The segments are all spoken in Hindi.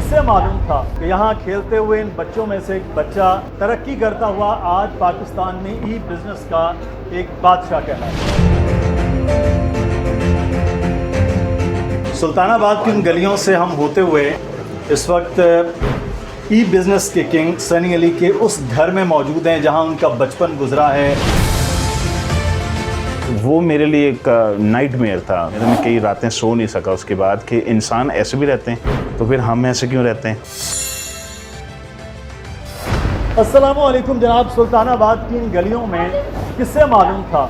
किससे मालूम था कि यहाँ खेलते हुए इन बच्चों में से एक बच्चा तरक्की करता हुआ आज पाकिस्तान में ई बिजनेस का एक बादशाह कहलाता है। सुल्तानाबाद की इन गलियों से हम होते हुए इस वक्त ई बिजनेस के किंग सनी अली के उस घर में मौजूद हैं जहाँ उनका बचपन गुजरा है। वो मेरे लिए एक नाइटमेयर था। मैं कई रातें सो नहीं सका उसके बाद कि इंसान ऐसे भी रहते हैं तो फिर हम ऐसे क्यों रहते हैं। अस्सलामु अलैकुम जनाब। सुल्तानाबाद की इन गलियों में किससे मालूम था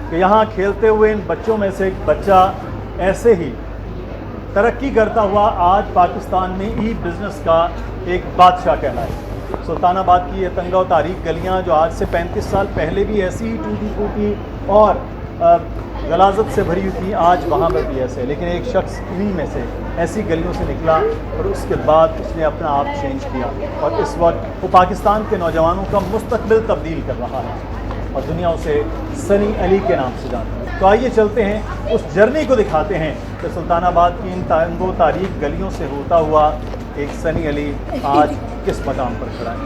कि यहाँ खेलते हुए इन बच्चों में से एक बच्चा ऐसे ही तरक्की करता हुआ आज पाकिस्तान में ई बिज़नेस का एक बादशाह कहलाए। सुल्तानाबाद की ये तंगा तारीख गलियाँ जो आज से 35 साल पहले भी ऐसी ही टूटी फूटी और गलाजत से भरी हुई थी, आज वहाँ पर भी ऐसे। लेकिन एक शख्स इन्हीं में से ऐसी गलियों से निकला और उसके बाद उसने अपना आप चेंज किया और इस वक्त वो पाकिस्तान के नौजवानों का मुस्तकबिल तब्दील कर रहा है और दुनिया उसे सनी अली के नाम से जानती है। तो आइए चलते हैं उस जर्नी को दिखाते हैं कि सुल्तानाबाद की इन तंगो तारीख गलियों से होता हुआ एक सनी अली आज किस मकाम पर खड़ा है।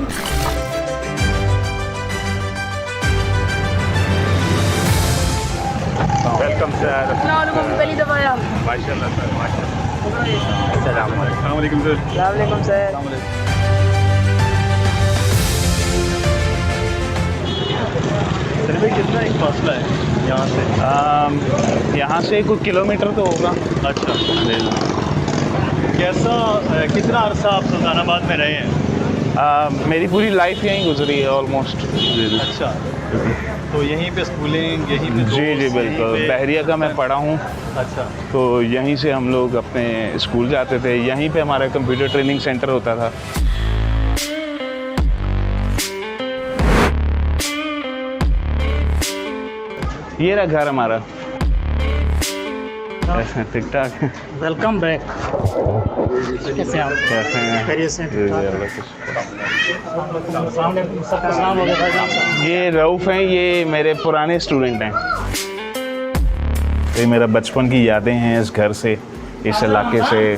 Welcome sir. पहली दफ़ा आया। माशाल्लाह सर, माशाल्लाह। अस्सलाम वालेकुम सर। वालेकुम सर। सर भाई कितना एक फासला है यहाँ से? यहाँ से कोई किलोमीटर तो होगा। अच्छा, कैसा कितना अरसा आप सुल्तानाबाद में रहे हैं? मेरी पूरी लाइफ यहीं गुजरी है ऑलमोस्ट। अच्छा, तो यहीं पे स्कूलिंग यहीं पे जी बिल्कुल। बहरिया का मैं पढ़ा हूँ। अच्छा, तो यहीं से हम लोग अपने स्कूल जाते थे। यहीं पे हमारा कंप्यूटर ट्रेनिंग सेंटर होता था। ये रहा घर हमारा। ठीक ठाक। Welcome back. कैसे आप? कैसे हैं? खैरियत से? ये रऊफ़ हैं, ये मेरे पुराने स्टूडेंट हैं। ये मेरा बचपन की यादें हैं इस घर से, इस इलाके से।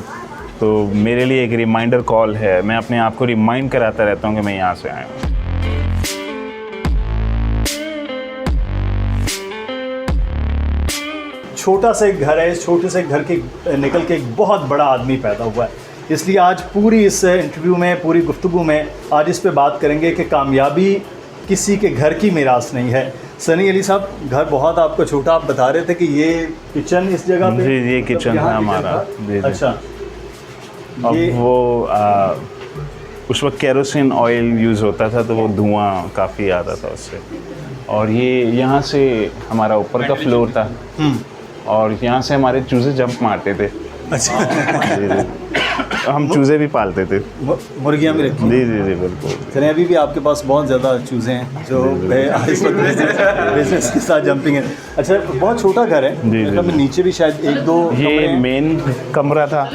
तो मेरे लिए एक रिमाइंडर कॉल है। मैं अपने आप को रिमाइंड कराता रहता हूँ कि मैं यहाँ से आया हूँ। छोटा सा एक घर है। इस छोटे से घर के निकल के एक बहुत बड़ा आदमी पैदा हुआ है। इसलिए आज पूरी इस इंटरव्यू में, पूरी गुफ्तगू में आज इस पे बात करेंगे कि कामयाबी किसी के घर की मीरास नहीं है। सनी अली साहब, घर बहुत आपका छोटा, आप बता रहे थे कि ये किचन इस जगह पे? जी, ये किचन है हमारा। जी। अच्छा, अब वो उस वक्त केरोसिन ऑयल यूज़ होता था तो वो धुआं काफ़ी आता था उससे। और ये यहाँ से हमारा ऊपर का फ्लोर था और यहाँ से हमारे चूज़े जंप मारते थे। अच्छा। हम चूज़े भी पालते थे। मुर्गियाँ भी रखी? जी जी जी बिल्कुल। चलिए, अभी भी आपके पास बहुत ज़्यादा चूज़े हैं जो इस वक्त बिजनेस के साथ जंपिंग है। अच्छा, बहुत छोटा घर है। जी जी। नीचे भी शायद एक दो ये मेन कमरा था।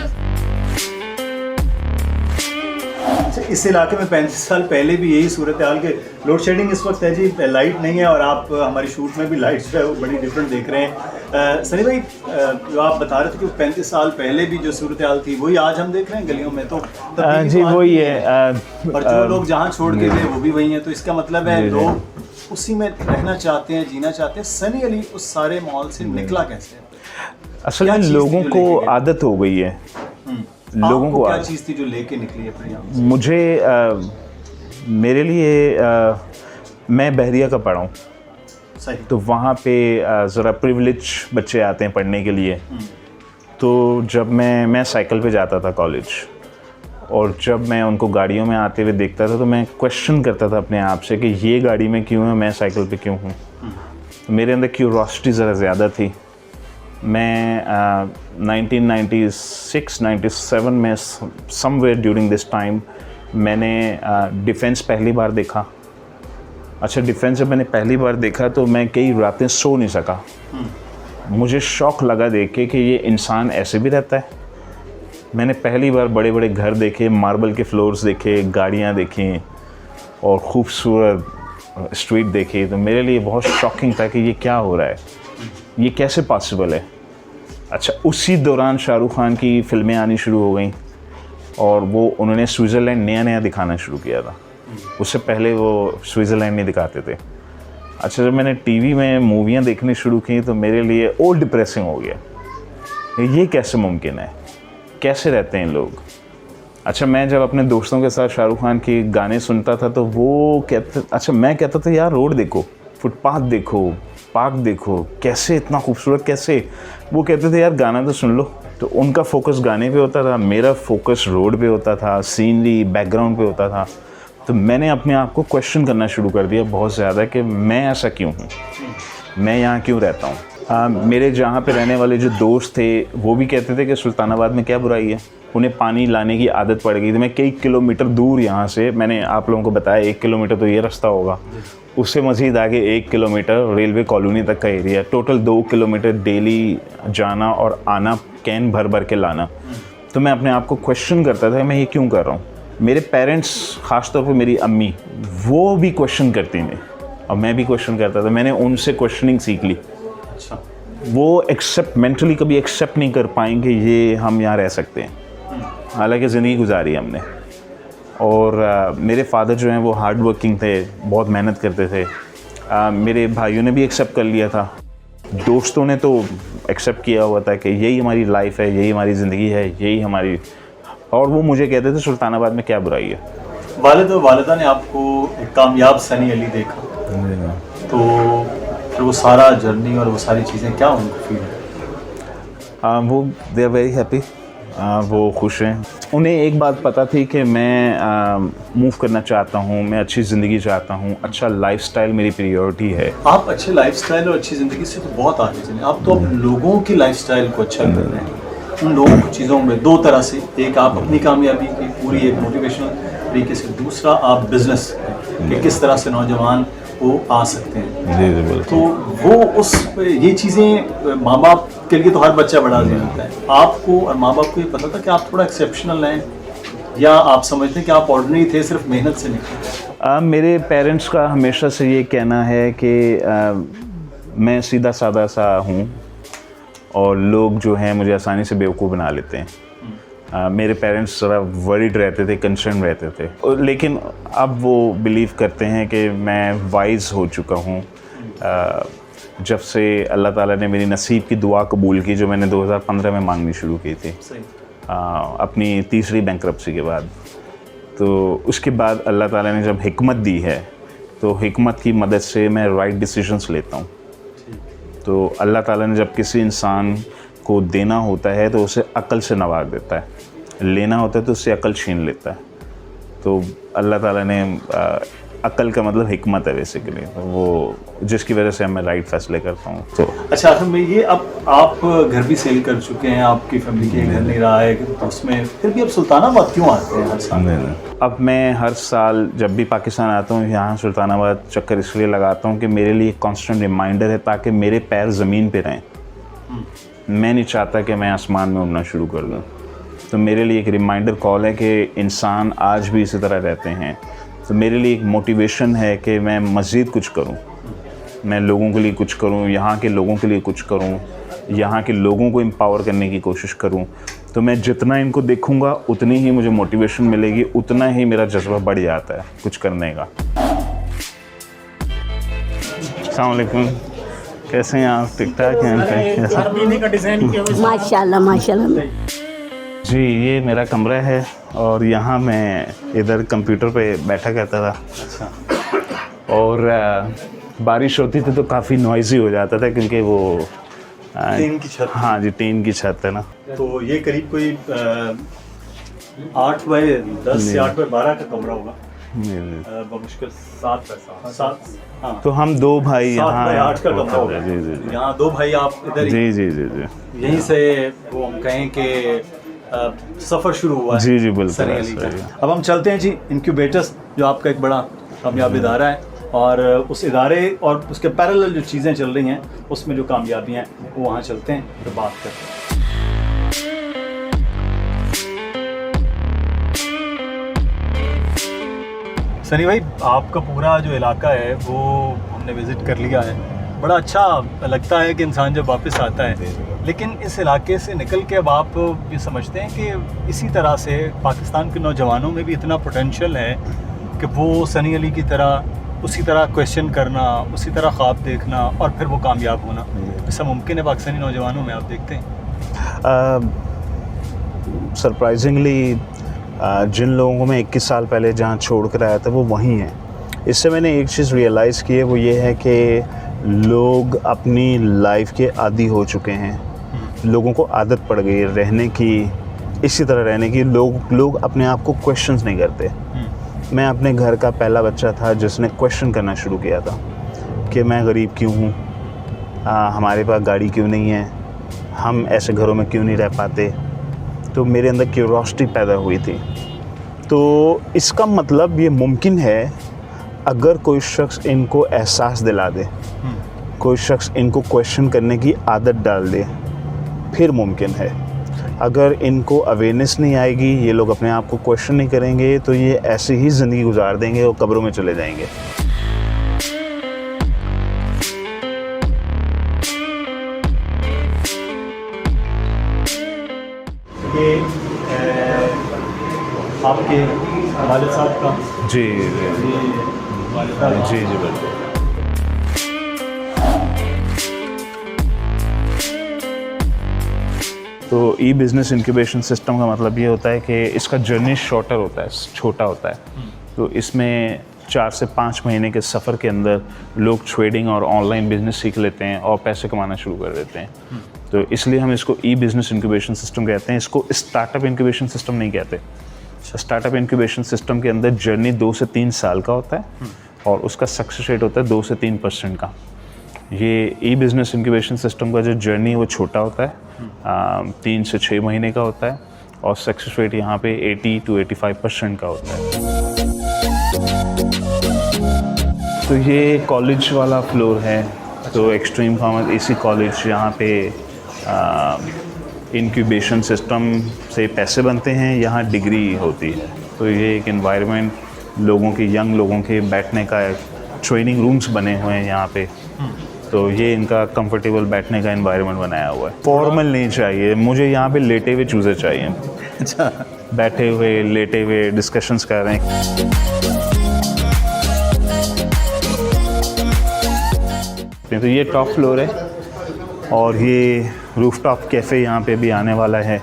इस इलाके में 35 साल पहले भी यही सूरत हाल के लोड शेडिंग इस वक्त है जी, लाइट नहीं है और आप हमारी शूट में भी लाइट जो है वो बड़ी डिफरेंट देख रहे हैं। सनी भाई, जो आप बता रहे थे कि 35 साल पहले भी जो सूरत हाल थी वही आज हम देख रहे हैं गलियों में। तो जी वही है। और जो लोग जहाँ छोड़ के गए वो भी वही हैं। तो इसका मतलब है लोग उसी में रहना चाहते हैं, जीना चाहते हैं। सनी अली उस सारे माहौल से निकला कैसे? असल में लोगों को आदत हो गई है। लोगों को क्या चीज़ थी जो लेके निकली अपने? मुझे मेरे लिए मैं बहरिया का पढ़ा हूँ। सही। तो वहाँ पे ज़रा प्रिविलेज बच्चे आते हैं पढ़ने के लिए। तो जब मैं साइकिल पे जाता था कॉलेज और जब मैं उनको गाड़ियों में आते हुए देखता था तो मैं क्वेश्चन करता था अपने आप से कि ये गाड़ी में क्यों है, मैं साइकिल पे क्यों हूँ। तो मेरे अंदर क्यूरोसिटी ज़रा ज़्यादा थी। मैं 1996-97 में समवेयर ड्यूरिंग दिस टाइम मैंने डिफेंस पहली बार देखा। अच्छा, डिफेंस जब मैंने पहली बार देखा तो मैं कई रातें सो नहीं सका। मुझे शौक़ लगा देख के कि ये इंसान ऐसे भी रहता है। मैंने पहली बार बड़े बड़े घर देखे, मार्बल के फ्लोर्स देखे, गाड़ियाँ देखी और ख़ूबसूरत स्ट्रीट देखी। तो मेरे लिए बहुत शॉकिंग था कि ये क्या हो रहा है, ये कैसे पॉसिबल है। अच्छा, उसी दौरान शाहरुख खान की फ़िल्में आनी शुरू हो गई और वो उन्होंने स्विट्ज़रलैंड नया नया दिखाना शुरू किया था। उससे पहले वो स्विट्ज़रलैंड नहीं दिखाते थे। अच्छा, जब मैंने टीवी में मूवियाँ देखनी शुरू की तो मेरे लिए और डिप्रेसिंग हो गया। ये कैसे मुमकिन है, कैसे रहते हैं लोग। अच्छा, मैं जब अपने दोस्तों के साथ शाहरुख खान के गाने सुनता था तो वो कहते, अच्छा मैं कहता था यार रोड देखो, फुटपाथ देखो, पार्क देखो, कैसे इतना खूबसूरत कैसे। वो कहते थे यार गाना तो सुन लो। तो उनका फोकस गाने पे होता था, मेरा फोकस रोड पे होता था, सीनरी बैकग्राउंड पे होता था। तो मैंने अपने आप को क्वेश्चन करना शुरू कर दिया बहुत ज़्यादा कि मैं ऐसा क्यों हूँ, मैं यहाँ क्यों रहता हूँ। मेरे जहाँ पे रहने वाले जो दोस्त थे वो भी कहते थे कि सुल्तानाबाद में क्या बुराई है। उन्हें पानी लाने की आदत पड़ गई थी। मैं कई किलोमीटर दूर यहाँ से, मैंने आप लोगों को बताया 1 किलोमीटर तो ये रास्ता होगा, उससे मज़ीद आगे 1 किलोमीटर रेलवे कॉलोनी तक का एरिया, टोटल 2 किलोमीटर डेली जाना और आना, कैन भर भर के लाना। तो मैं अपने आप को क्वेश्चन करता था मैं ये क्यों कर रहा हूँ। मेरे पेरेंट्स, ख़ासतौर पे मेरी अम्मी, वो भी क्वेश्चन करती थी और मैं भी क्वेश्चन करता था। मैंने उनसे क्वेश्चनिंग सीख ली। अच्छा, वो एक्सेप्ट मेंटली कभी एक्सेप्ट नहीं कर पाएंगे ये हम यहाँ रह सकते हैं, हालांकि ज़िंदगी गुजारी हमने। और मेरे फादर जो हैं वो हार्ड वर्किंग थे, बहुत मेहनत करते थे। मेरे भाइयों ने भी एक्सेप्ट कर लिया था, दोस्तों ने तो एक्सेप्ट किया हुआ था कि यही हमारी लाइफ है, यही हमारी ज़िंदगी है, यही हमारी। और वो मुझे कहते थे सुल्तानाबाद में क्या बुराई है। वालिद और वालिदा ने आपको एक कामयाब सनी अली देखा, तो फिर वो सारा जर्नी और वो सारी चीज़ें क्या उनको फील है? वो दे आर वेरी हैप्पी, वो खुश हैं। उन्हें एक बात पता थी कि मैं मूव करना चाहता हूँ, मैं अच्छी ज़िंदगी चाहता हूँ, अच्छा लाइफस्टाइल मेरी प्रायोरिटी है। आप अच्छे लाइफस्टाइल और अच्छी ज़िंदगी से तो बहुत आगे चले। आप तो अब लोगों की लाइफस्टाइल को अच्छा कर रहे हैं। उन लोगों की चीज़ों में दो तरह से, एक आप अपनी कामयाबी की पूरी एक मोटिवेशनल तरीके से, दूसरा आप बिज़नेस कि किस तरह से नौजवान वो आ सकते हैं। जी जी बिल्कुल। तो वो उस ये चीज़ें माँ बाप के लिए तो हर बच्चा बड़ा ज़रूरी होता है। आपको और माँ बाप को ये पता था कि आप थोड़ा एक्सेप्शनल हैं, या आप समझते हैं कि आप ऑर्डिनरी थे, सिर्फ मेहनत से निकले? मेरे पेरेंट्स का हमेशा से ये कहना है कि मैं सीधा साधा सा हूँ और लोग जो हैं मुझे आसानी से बेवकूफ़ बना लेते हैं। मेरे पेरेंट्स ज़रा वरीड रहते थे, कंसर्न रहते थे, लेकिन अब वो बिलीव करते हैं कि मैं वाइज हो चुका हूँ। जब से अल्लाह ताला ने मेरी नसीब की दुआ कबूल की, जो मैंने 2015 में मांगनी शुरू की थी अपनी तीसरी बैंक्रप्सी के बाद, तो उसके बाद अल्लाह ताला ने जब हिकमत दी है तो हिकमत की मदद से मैं राइट डिसीजंस लेता हूँ। तो अल्लाह ताला ने जब किसी इंसान को देना होता है तो उसे अक्ल से नवाज देता है, लेना होता है तो उससे अक्ल छीन लेता है। तो अल्लाह ताला ने अक्ल का मतलब हिकमत है बेसिकली, तो वो जिसकी वजह से मैं राइट फैसले करता हूँ। तो अच्छा, आखिर में ये अब आप घर भी सेल कर चुके हैं, आपकी फैमिली के घर नहीं रहा है, तो उसमें फिर भी अब सुल्तानाबाद क्यों आते हैं हर साल? अब मैं हर साल जब भी पाकिस्तान आता हूँ यहाँ सुल्तानाबाद चक्कर इसलिए लगाता हूँ कि मेरे लिए एक कॉन्स्टेंट रिमाइंडर है, ताकि मेरे पैर ज़मीन पे रहें। मैं नहीं चाहता कि मैं आसमान में उड़ना शुरू कर दूँ। तो मेरे लिए एक रिमाइंडर कॉल है कि इंसान आज भी इसी तरह रहते हैं। तो मेरे लिए एक मोटिवेशन है कि मैं मज़ीद कुछ करूं, मैं लोगों के लिए कुछ करूं, यहाँ के लोगों के लिए कुछ करूं, यहाँ के लोगों को एम्पावर करने की कोशिश करूं। तो मैं जितना इनको देखूंगा उतनी ही मुझे मोटिवेशन मिलेगी, उतना ही मेरा जज्बा बढ़ जाता है कुछ करने का। अस्सलाम वालेकुम, कैसे हैं आप? ठीक ठाक हैं? माशाल्लाह माशाल्लाह। जी, ये मेरा कमरा है और यहाँ मैं इधर कंप्यूटर पे बैठा करता था। अच्छा। और बारिश होती थी तो काफ़ी नॉइज़ी हो जाता था, क्योंकि वो टीन की छत। हाँ जी, टीन की छत है ना। तो ये करीब कोई 8 बाय 10 या 8 बाय 12 का कमरा होगा, बमुश्किल 7 बाय 7। हाँ, तो हम दो भाई 7 बाय यहाँ 8 का कमरा होगा। जी जी जी यहाँ दो भाई आप इधर ही, जी जी जी जी यहीं से वो हम कहें कि सफ़र शुरू हुआ है। जी जी बिल्कुल सनी अली ऐसा ही का। अब हम चलते हैं जी इनक्यूबेटर्स, जो आपका एक बड़ा कामयाब इदारा है, और उस इदारे और उसके पैरेलल जो चीज़ें चल रही हैं उसमें जो कामयाबियाँ हैं वो वहाँ चलते हैं, तो बात करते हैं। सनी भाई, आपका पूरा जो इलाका है वो हमने विज़िट कर लिया है। बड़ा अच्छा लगता है कि इंसान जब वापस आता है लेकिन इस इलाके से निकल के अब आप ये समझते हैं कि इसी तरह से पाकिस्तान के नौजवानों में भी इतना पोटेंशियल है कि वो सनी अली की तरह उसी तरह क्वेश्चन करना, उसी तरह ख्वाब देखना और फिर वो कामयाब होना, ऐसा मुमकिन है पाकिस्तानी नौजवानों में? आप देखते हैं सरप्राइजिंगली जिन लोगों को मैं 21 साल पहले जहाँ छोड़ कर आया था वो वहीं हैं। इससे मैंने एक चीज़ रियलाइज़ की है, वो ये है कि लोग अपनी लाइफ के आदी हो चुके हैं। लोगों को आदत पड़ गई है रहने की, इसी तरह रहने की। लोग अपने आप को क्वेश्चंस नहीं करते। मैं अपने घर का पहला बच्चा था जिसने क्वेश्चन करना शुरू किया था कि मैं गरीब क्यों हूँ, हमारे पास गाड़ी क्यों नहीं है, हम ऐसे घरों में क्यों नहीं रह पाते। तो मेरे अंदर क्यूरोसिटी पैदा हुई थी। तो इसका मतलब ये मुमकिन है अगर कोई शख्स इनको एहसास दिला दे, कोई शख्स इनको क्वेश्चन करने की आदत डाल दे, फिर मुमकिन है। अगर इनको अवेयरनेस नहीं आएगी, ये लोग अपने आप को क्वेश्चन नहीं करेंगे, तो ये ऐसे ही ज़िंदगी गुजार देंगे और कब्रों में चले जाएंगे। ये आपके वालिद साहब का? जी जी जी बिल्कुल। तो ई बिज़नेस इंक्यूबेशन सिस्टम का मतलब ये होता है कि इसका जर्नी शॉर्टर होता है, छोटा होता है। तो इसमें 4 से 5 महीने के सफ़र के अंदर लोग ट्रेडिंग और ऑनलाइन बिजनेस सीख लेते हैं और पैसे कमाना शुरू कर देते हैं। तो इसलिए हम इसको ई बिज़नेस इंक्यूबेशन सिस्टम कहते हैं। इसको स्टार्टअप इंक्यूबेशन सिस्टम नहीं कहते। स्टार्टअप इंक्यूबेशन सिस्टम के अंदर जर्नी 2 से 3 साल का होता है और उसका सक्सेस रेट होता है 2 से 3% का। ये ई बिज़नेस इंक्यूबेशन सिस्टम का जो जर्नी वो छोटा होता है, 3 से 6 महीने का होता है और सक्सेस रेट यहाँ पे 80 to 85% का होता है। तो ये कॉलेज वाला फ्लोर है। तो एक्सट्रीम कॉमर्स एसी कॉलेज, यहाँ पे इंक्यूबेशन सिस्टम से पैसे बनते हैं, यहाँ डिग्री होती है। तो ये एक एनवायरनमेंट लोगों के, यंग लोगों के बैठने का, ट्रेनिंग रूम्स बने हुए हैं यहाँ पे। तो ये इनका कंफर्टेबल बैठने का एनवायरनमेंट बनाया हुआ है। फॉर्मल नहीं चाहिए मुझे, यहाँ पे लेटे हुए चूज़े चाहिए। अच्छा, बैठे हुए, लेटे हुए डिस्कशंस कर रहे हैं। तो ये टॉप फ्लोर है और ये रूफटॉप कैफ़े यहाँ पे भी आने वाला है।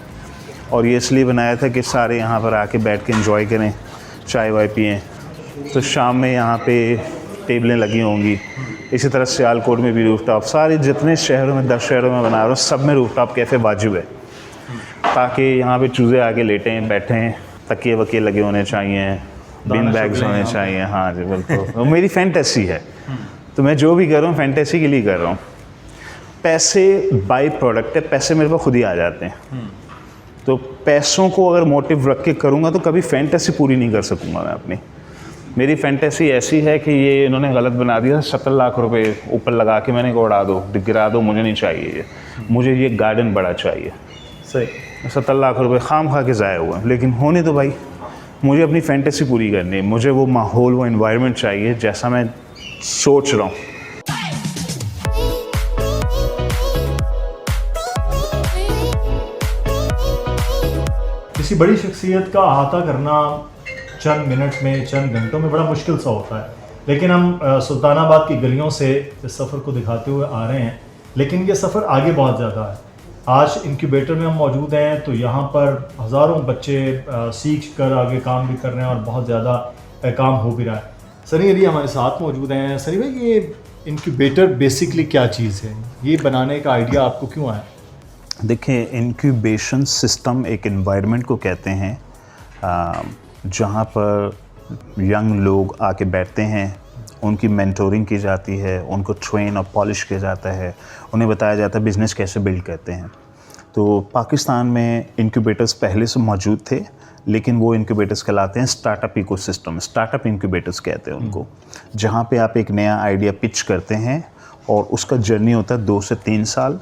और ये इसलिए बनाया था कि सारे यहाँ पर आके बैठ के एंजॉय करें, चाय वाय पिएँ। तो शाम में यहाँ पे टेबलें लगी होंगी। इसी तरह सियालकोट में भी रूफटॉप, सारे जितने शहरों में 10 शहरों में बना रहा हूँ सब में रूफटॉप कैफ़े वाजिब है, ताकि यहाँ पे चूज़े आके लेटें, बैठें, तकिए वकिए लगे होने चाहिए, बिन बैग्स होने चाहिए। हाँ जी बिल्कुल। वो मेरी फैंटेसी है, तो मैं जो भी कर रहा हूँ फैंटेसी के लिए कर रहा हूँ। पैसे बाई प्रोडक्ट है, पैसे मेरे पास खुद ही आ जाते हैं। तो पैसों को अगर मोटिव रख के करूँगा तो कभी फैंटेसी पूरी नहीं कर सकूँगा मैं अपनी। मेरी फैंटेसी ऐसी है कि ये इन्होंने गलत बना दिया, 70 लाख रुपए ऊपर लगा के मैंने उड़ा दो, गिरा दो, मुझे नहीं चाहिए ये, मुझे ये गार्डन बड़ा चाहिए। सही। 70 लाख रुपए खाम खा के ज़ाया हुआ, लेकिन होने तो भाई, मुझे अपनी फैंटेसी पूरी करनी है। मुझे वो माहौल, वो एनवायरनमेंट चाहिए जैसा मैं सोच रहा हूँ। किसी बड़ी शख्सियत का अहाता करना चंद मिनट में, चंद घंटों में बड़ा मुश्किल सा होता है। लेकिन हम सुल्तानाबाद की गलियों से इस सफ़र को दिखाते हुए आ रहे हैं, लेकिन ये सफ़र आगे बहुत ज़्यादा है। आज इंक्यूबेटर में हम मौजूद हैं, तो यहाँ पर हज़ारों बच्चे सीख कर आगे काम भी कर रहे हैं और बहुत ज़्यादा काम हो भी रहा है। सनी अली हमारे साथ मौजूद हैं। सनी भाई, ये इंक्यूबेटर बेसिकली क्या चीज़ है? ये बनाने का आइडिया आपको क्यों आया? देखिए, इंक्यूबेशन सिस्टम एक एनवायरनमेंट को कहते हैं जहाँ पर यंग लोग आके बैठते हैं, उनकी मेंटोरिंग की जाती है, उनको ट्रेन और पॉलिश किया जाता है, उन्हें बताया जाता है बिज़नेस कैसे बिल्ड करते हैं। तो पाकिस्तान में इंक्यूबेटर्स पहले से मौजूद थे, लेकिन वो इंक्यूबेटर्स कहलाते हैं स्टार्टअप इकोसिस्टम, स्टार्टअप इंक्यूबेटर्स कहते हैं उनको, जहाँ पे आप एक नया आइडिया पिच करते हैं और उसका जर्नी होता है 2 से 3 साल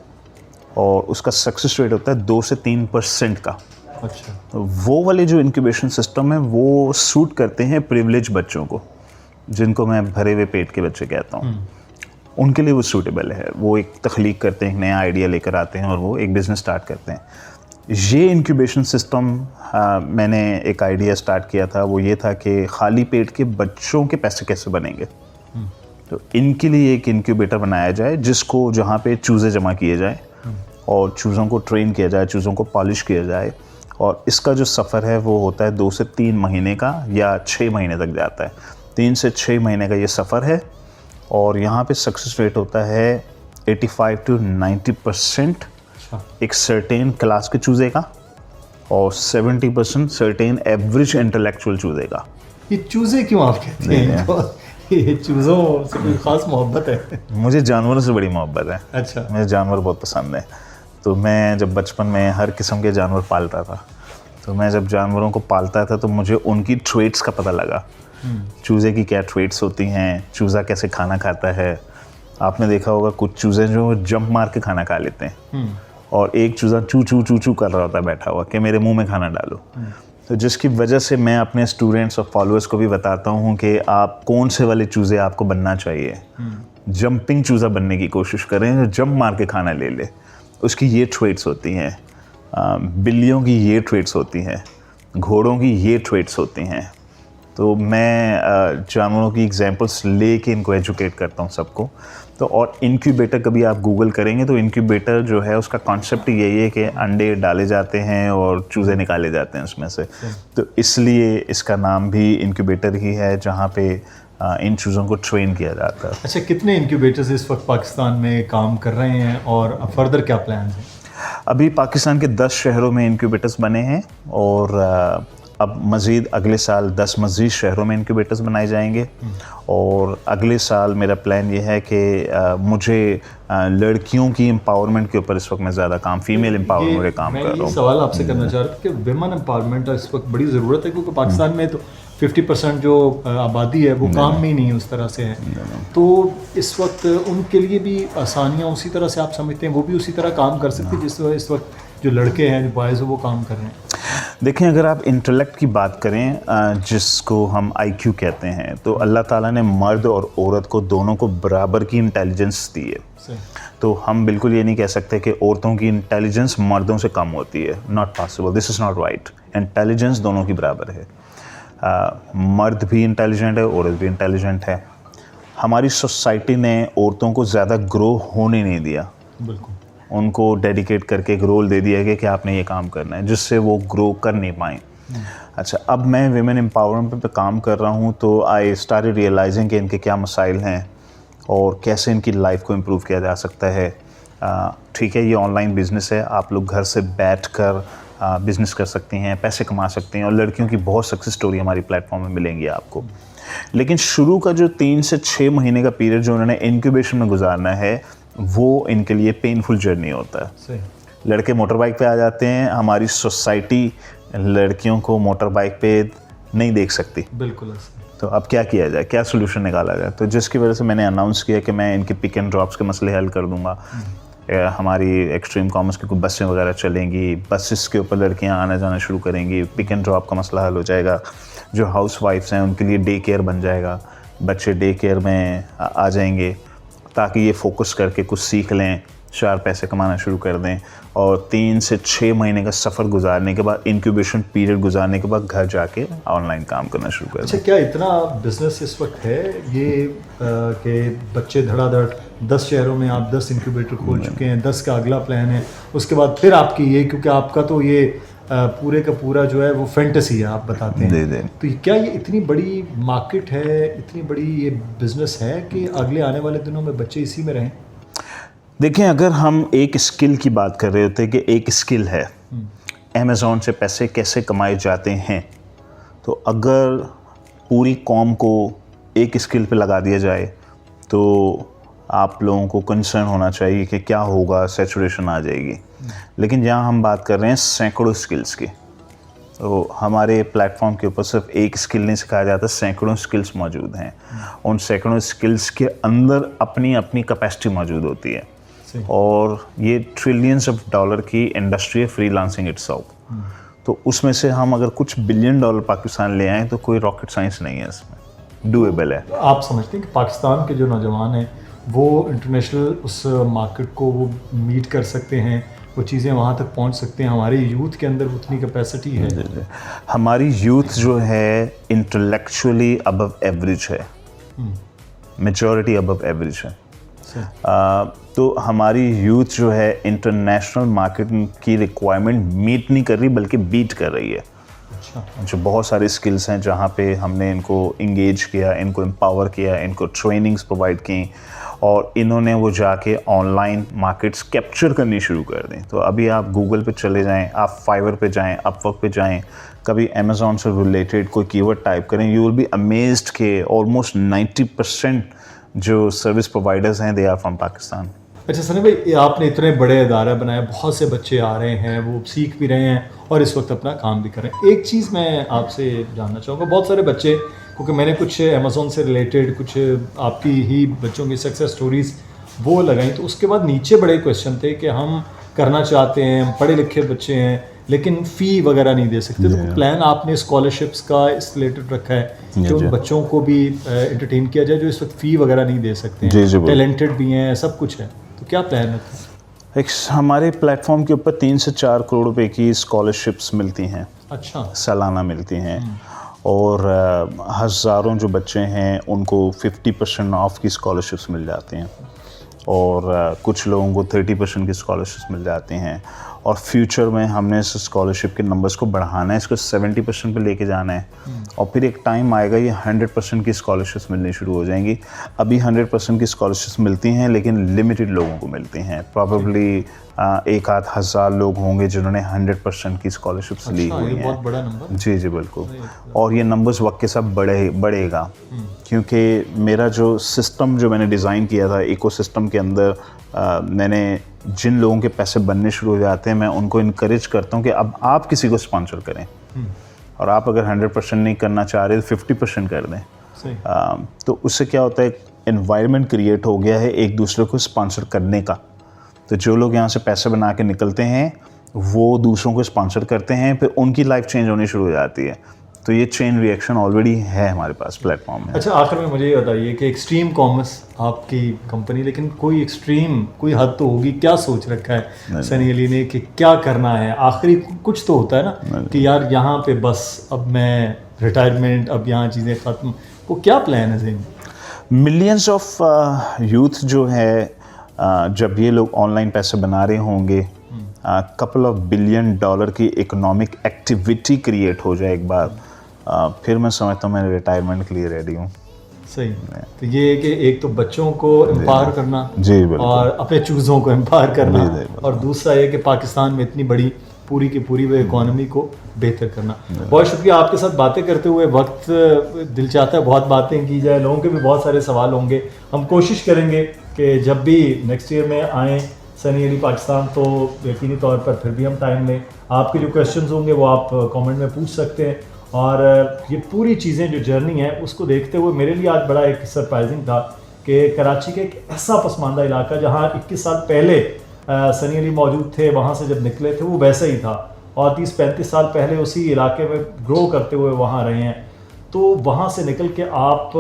और उसका सक्सेस रेट होता है 2 से 3% का। अच्छा। तो वो वाले जो इंक्यूबेशन सिस्टम है वो सूट करते हैं प्रिविलेज बच्चों को, जिनको मैं भरे हुए पेट के बच्चे कहता हूँ। उनके लिए वो सूटेबल है। वो एक तख्लीक करते हैं, एक नया आइडिया लेकर आते हैं और वो एक बिज़नेस स्टार्ट करते हैं। ये इंक्यूबेशन सिस्टम मैंने एक आइडिया स्टार्ट किया था, वो ये था कि खाली पेट के बच्चों के पैसे कैसे बनेंगे। तो इनके लिए एक इंक्यूबेटर बनाया जाए जिसको जहाँ पे चूज़े जमा किए जाए और चूज़ों को ट्रेन किया जाए, चूज़ों को पॉलिश किया जाए, और इसका जो सफ़र है वो होता है 2 से 3 महीने का या 6 महीने तक जाता है। 3 से 6 महीने का ये सफ़र है और यहाँ पे सक्सेस रेट होता है 85 to 90% एक सर्टेन क्लास के चूज़े का और 70% सर्टेन एवरेज इंटेलेक्चुअल चूज़े का। ये चूज़े क्यों आप कहते हैं इनको? ये चूज़ों से कोई ख़ास मोहब्बत है? मुझे जानवरों से बड़ी मोहब्बत है। अच्छा। मुझे जानवर बहुत पसंद है। तो मैं जब बचपन में हर किस्म के जानवर पालता था, तो मैं जब जानवरों को पालता था तो मुझे उनकी ट्रेट्स का पता लगा। चूज़े की क्या ट्रेट्स होती हैं, चूज़ा कैसे खाना खाता है। आपने देखा होगा कुछ चूज़े जो जंप मार के खाना खा लेते हैं और एक चूज़ा चू चू चू चू कर रहा होता है बैठा हुआ कि मेरे मुंह में खाना डालो। तो जिसकी वजह से मैं अपने स्टूडेंट्स और फॉलोअर्स को भी बताता हूँ कि आप कौन से वाले चूज़े आपको बनना चाहिए। जंपिंग चूज़ा बनने की कोशिश करें जो जंप मार के खाना ले ले। उसकी ये ट्रेट्स होती हैं, बिल्लियों की ये ट्रेट्स होती हैं, घोड़ों की ये ट्रेट्स होती हैं। तो मैं जानवरों की एग्जांपल्स लेके इनको एजुकेट करता हूँ सबको। तो और इंक्यूबेटर कभी आप गूगल करेंगे तो इंक्यूबेटर जो है उसका कॉन्सेप्ट यही है कि अंडे डाले जाते हैं और चूज़े निकाले जाते हैं उसमें से। तो इसलिए इसका नाम भी इंक्यूबेटर ही है जहाँ पे इन चूज़ों को ट्रेन किया जाता है। अच्छा, कितने इंक्यूबेटर्स इस वक्त पाकिस्तान में काम कर रहे हैं और फर्दर क्या प्लान हैं? अभी पाकिस्तान के 10 शहरों में इंक्यूबेटर्स बने हैं और अब मज़ीद अगले साल 10 मज़ीद शहरों में इंक्यूबेटर्स बनाए जाएंगे। और अगले साल मेरा प्लान ये है कि मुझे लड़कियों की एम्पावरमेंट के ऊपर इस वक्त मैं ज़्यादा काम, फीमेल एम्पावरमेंट पे काम कर रहा हूँ। मैं सवाल आपसे करना चाह रहा था कि विमेन एम्पावरमेंट इस वक्त बड़ी ज़रूरत है, क्योंकि पाकिस्तान में तो 50% जो आबादी है वो काम में ही नहीं उस तरह से है। तो इस वक्त उनके लिए भी आसानियाँ उसी तरह से आप समझते हैं, वो भी उसी तरह काम कर सकते हैं जिस इस वक्त जो लड़के हैं, जो बॉयज़ वो काम कर रहे हैं? देखें, अगर आप इंटेलेक्ट की बात करें जिसको हम IQ कहते हैं, तो अल्लाह ताला ने मर्द और औरत को दोनों को बराबर की इंटेलिजेंस दी है। तो हम बिल्कुल ये नहीं कह सकते कि औरतों की इंटेलिजेंस मर्दों से कम होती है। Not possible, this is not right. Intelligence दोनों की बराबर है। मर्द भी इंटेलिजेंट है, औरत भी इंटेलिजेंट है। हमारी सोसाइटी ने औरतों को ज़्यादा ग्रो होने नहीं दिया। बिल्कुल। उनको डेडिकेट करके एक रोल दे दिया गया कि आपने ये काम करना है, जिससे वो ग्रो कर नहीं पाएँ। अच्छा, अब मैं विमेन एम्पावरमेंट पे काम कर रहा हूँ तो आई स्टार्टेड रियलाइजिंग कि इनके क्या मसाइल हैं और कैसे इनकी लाइफ को इम्प्रूव किया जा सकता है। ठीक है, ये ऑनलाइन बिज़नेस है, आप लोग घर से बैठ कर बिज़नेस कर सकती हैं, पैसे कमा सकती हैं और लड़कियों की बहुत सक्सेस स्टोरी हमारी प्लेटफॉर्म में मिलेंगी आपको। लेकिन शुरू का जो 3 से 6 महीने का पीरियड जो उन्होंने इंक्यूबेशन में गुजारना है वो इनके लिए पेनफुल जर्नी होता है। सही। लड़के मोटर बाइक पे आ जाते हैं, हमारी सोसाइटी लड़कियों को मोटर बाइक पे नहीं देख सकती। बिल्कुल। तो अब क्या किया जाए, क्या सोल्यूशन निकाला जाए? तो जिसकी वजह से मैंने अनाउंस किया कि मैं इनके पिक एंड ड्रॉप्स के मसले हल कर दूंगा। हमारी एक्सट्रीम कॉमर्स की कुछ बसें वगैरह चलेंगी, बसेस के ऊपर लड़कियां आना जाना शुरू करेंगी, पिक एंड ड्रॉप का मसला हल हो जाएगा। जो हाउस वाइफ्स हैं उनके लिए डे केयर बन जाएगा, बच्चे डे केयर में आ जाएंगे ताकि ये फोकस करके कुछ सीख लें, 4 पैसे कमाना शुरू कर दें और 3 से 6 महीने का सफ़र गुजारने के बाद, इंक्यूबेशन पीरियड गुजारने के बाद घर जाके ऑनलाइन काम करना शुरू कर दें। अच्छा, क्या इतना बिजनेस इस वक्त है ये कि बच्चे धड़ाधड़ 10 शहरों में आप 10 इंक्यूबेटर खोल चुके हैं, 10 का अगला प्लान है, उसके बाद फिर आपकी ये, क्योंकि आपका तो ये पूरे का पूरा जो है वो फैंटेसी है, आप बताते हैं। तो क्या ये इतनी बड़ी मार्केट है, इतनी बड़ी ये बिज़नेस है कि अगले आने वाले दिनों में बच्चे इसी में रहें? देखें, अगर हम एक स्किल की बात कर रहे होते हैं कि एक स्किल है, अमेज़ॉन से पैसे कैसे कमाए जाते हैं, तो अगर पूरी कौम को एक स्किल पे लगा दिया जाए तो आप लोगों को कंसर्न होना चाहिए कि क्या होगा, सैचुरेशन आ जाएगी। लेकिन यहाँ हम बात कर रहे हैं सैकड़ों स्किल्स की। तो हमारे प्लेटफॉर्म के ऊपर सिर्फ एक स्किल नहीं सिखाया जाता, सैकड़ों स्किल्स मौजूद हैं। उन सैकड़ों स्किल्स के अंदर अपनी अपनी कैपेसिटी मौजूद होती है और ये ट्रिलियंस ऑफ डॉलर की इंडस्ट्री है फ्रीलांसिंग इटसेल्फ। तो उसमें से हम अगर कुछ बिलियन डॉलर पाकिस्तान ले आएँ तो कोई रॉकेट साइंस नहीं है, इसमें डूएबल है। आप समझते हैं कि पाकिस्तान के जो नौजवान हैं वो इंटरनेशनल उस मार्केट को वो मीट कर सकते हैं, वो चीज़ें वहाँ तक पहुँच सकते हैं? हमारे यूथ के अंदर उतनी कैपेसिटी है? हमारी यूथ जो है इंटेलेक्चुअली अबव एवरेज है, मेजॉरिटी अबव एवरेज है। तो हमारी यूथ जो है इंटरनेशनल मार्केट की रिक्वायरमेंट मीट नहीं कर रही बल्कि बीट कर रही है। जो बहुत सारे स्किल्स हैं जहाँ पे हमने इनको इंगेज किया, इनको एम्पावर किया, इनको ट्रेनिंग्स प्रोवाइड की और इन्होंने वो जाके ऑनलाइन मार्केट्स कैप्चर करनी शुरू कर दी। तो अभी आप गूगल पे चले जाएं, आप फाइवर पे जाएं, अपवर्क पे जाएं, कभी अमेज़ॉन से रिलेटेड कोई कीवर्ड टाइप करें, यू विल बी अमेज्ड के ऑलमोस्ट 90% जो सर्विस प्रोवाइडर्स हैं दे आर फ्रॉम पाकिस्तान। अच्छा सनी भाई, आपने इतने बड़े इदारा बनाए, बहुत से बच्चे आ रहे हैं, वो सीख भी रहे हैं और इस वक्त अपना काम भी कर रहे हैं। एक चीज़ मैं आपसे जानना चाहूँगा, बहुत सारे बच्चे, क्योंकि मैंने कुछ अमेज़ॉन से रिलेटेड कुछ आपकी ही बच्चों की सक्सेस स्टोरीज़ वो लगाई, तो उसके बाद नीचे बड़े क्वेश्चन थे कि हम करना चाहते हैं, हम पढ़े लिखे बच्चे हैं लेकिन फ़ी वगैरह नहीं दे सकते, तो प्लान आपने स्कॉलरशिप्स का इस रिलेटेड रखा है कि उन बच्चों को भी एंटरटेन किया जाए जो इस वक्त फ़ी वगैरह नहीं दे सकते हैं, टैलेंटेड भी हैं, सब कुछ है, तो क्या प्लान है? एक हमारे प्लेटफॉर्म के ऊपर 3 से 4 करोड़ रुपए की स्कॉलरशिप्स मिलती हैं। अच्छा। सालाना मिलती हैं और हज़ारों जो बच्चे हैं उनको 50% ऑफ की स्कॉलरशिप्स मिल जाती हैं और कुछ लोगों को 30% की स्कॉलरशिप्स मिल जाती हैं और फ्यूचर में हमने इस स्कॉलरशिप के नंबर्स को बढ़ाना है, इसको 70% पे लेके जाना है और फिर एक टाइम आएगा ये 100% की स्कॉलरशिप्स मिलनी शुरू हो जाएंगी। अभी 100% की स्कॉलरशिप्स मिलती हैं लेकिन लिमिटेड लोगों को मिलती हैं, प्रॉबेबली 1-8 हज़ार लोग होंगे जिन्होंने 100% की स्कॉलरशिप्स ली हुई हैं। बहुत बड़ा नंबर। जी जी बिल्कुल, और ये नंबर्स वक्त के साथ बढ़ेगा क्योंकि मेरा जो सिस्टम जो मैंने डिज़ाइन किया था इकोसिस्टम के अंदर, मैंने जिन लोगों के पैसे बनने शुरू हो जाते हैं मैं उनको इनकरेज करता हूँ कि अब आप किसी को स्पॉन्सर करें और आप अगर 100% नहीं करना चाह रहे तो 50% कर दें। तो उससे क्या होता है, एनवायरनमेंट क्रिएट हो गया है एक दूसरे को स्पॉन्सर करने का। तो जो लोग यहाँ से पैसे बना के निकलते हैं वो दूसरों को स्पॉन्सर करते हैं, फिर उनकी लाइफ चेंज होनी शुरू हो जाती है। तो ये चेन रिएक्शन ऑलरेडी है हमारे पास प्लेटफॉर्म में। अच्छा, आखिर में मुझे ये बताइए कि एक्सट्रीम कॉमर्स आपकी कंपनी, लेकिन कोई एक्सट्रीम कोई हद तो होगी, क्या सोच रखा है सनी अली ने कि क्या करना है? आखिरी कुछ तो होता है ना कि यार यहाँ पे बस अब मैं रिटायरमेंट, अब यहाँ चीज़ें ख़त्म, वो क्या प्लान है ज़हन? मिलियंस ऑफ यूथ जो है जब ये लोग ऑनलाइन पैसे बना रहे होंगे, कपल ऑफ बिलियन डॉलर की इकोनॉमिक एक्टिविटी क्रिएट हो जाए एक बार, फिर मैं समझता हूँ मैं रिटायरमेंट के लिए रेडी हूँ। सही। तो ये है कि एक तो बच्चों को एम्पावर करना जी और अपने चूज़ों को एम्पावर करना, और दूसरा ये कि पाकिस्तान में इतनी बड़ी पूरी की पूरी वो इकॉनमी को बेहतर करना। बहुत शुक्रिया, आपके साथ बातें करते हुए वक्त दिल चाहता है बहुत बातें की जाए, लोगों के भी बहुत सारे सवाल होंगे। हम कोशिश करेंगे कि जब भी नेक्स्ट ईयर में आएँ सनी अली पाकिस्तान तो यकीनी तौर पर फिर भी हम टाइम लें। आपके जो क्वेश्चंस होंगे वो आप कमेंट में पूछ सकते हैं। और ये पूरी चीज़ें जो जर्नी है उसको देखते हुए मेरे लिए आज बड़ा एक सरप्राइजिंग था कि कराची के एक ऐसा पसमानदा इलाका जहाँ 21 साल पहले सनी अली मौजूद थे, वहाँ से जब निकले थे वो वैसा ही था और 30-35 साल पहले उसी इलाके में ग्रो करते हुए वहाँ रहे हैं। तो वहाँ से निकल के आप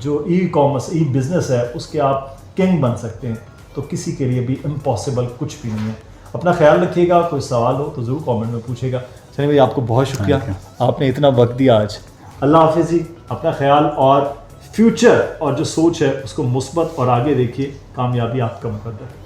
जो ई कॉमर्स ई बिज़नेस है उसके आप किंग बन सकते हैं। तो किसी के लिए भी इम्पॉसिबल कुछ भी नहीं है। अपना ख्याल रखिएगा, कोई सवाल हो तो ज़रूर कमेंट में पूछेगा। चलिए भाई, आपको बहुत शुक्रिया, आपने इतना वक्त दिया आज। अल्लाह हाफिज़ जी, अपना ख्याल और फ्यूचर और जो सोच है उसको मुस्बत और आगे देखिए, कामयाबी आपका मुकद्दर है।